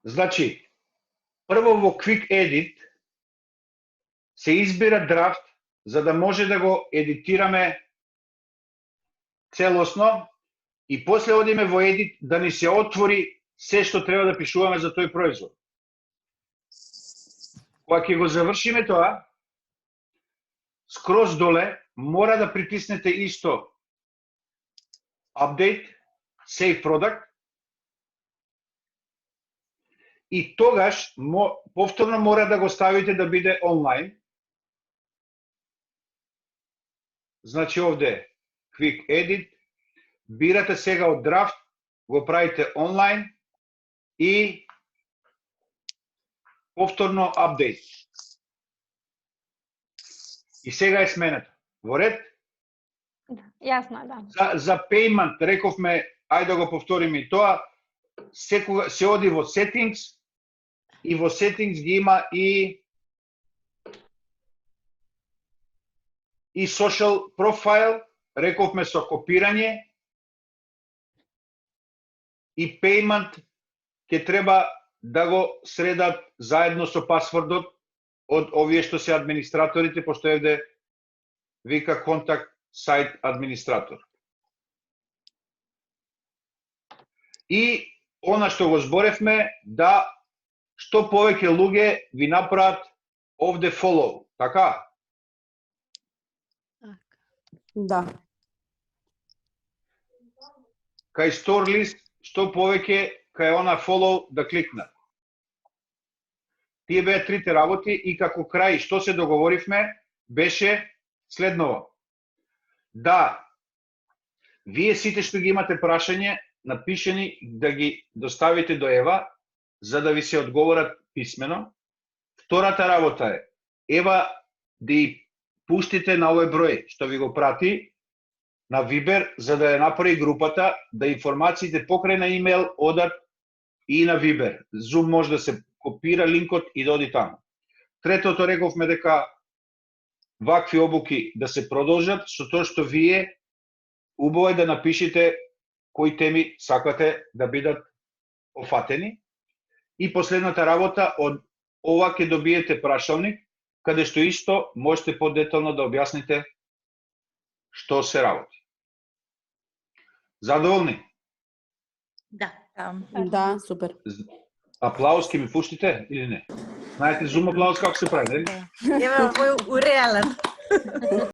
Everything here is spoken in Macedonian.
Значи, прво во Quick Edit се избира драфт за да може да го едитираме целосно и после одиме во Edit да ни се отвори се што треба да пишуваме за тој производ. Кога ќе го завршиме тоа, скроз доле мора да притиснете исто Update, Save Product и тогаш повторно мора да го ставите да биде онлайн. Значи овде Quick Edit, бирате сега од драфт, го правите онлайн и повторно апдейт. И сега е смената. Во ред? Јасно, да. За payment рековме, ајде да го повториме и тоа, секога се оди во settings и во settings ги има и social profile, рековме со копирање и payment ќе треба да го средат заедно со пасвордот од овие што се администраторите, пошто евде вика контакт сайт администратор. И она што го зборевме, да што повеќе луѓе ви направат овде follow, така? Да. Кај store list, што повеќе кај она follow да кликнат. Тие беа трите работи и како крај што се договоривме беше следново. Да, вие сите што ги имате прашање, напишени да ги доставите до Ева, за да ви се одговорат писмено. Втората работа е, Ева да ја пуштите на овој број што ви го прати на Viber, за да ја направи групата, да информациите покрај на имейл одат и на Viber. Zoom може да се копира линкот и да оди таму. Третото рековме дека вакви обуки да се продолжат со тоа што вие убаво е да напишете кои теми сакате да бидат офатени. И последната работа, од ова ќе добиете прашалник, каде што исто можете подетално да објасните што се работи. Задоволни? Да. Да, супер. Аплауз ќе ми пуштите или не? Знаете Zoom аплауз како се прави, нели? Ева овој уреален.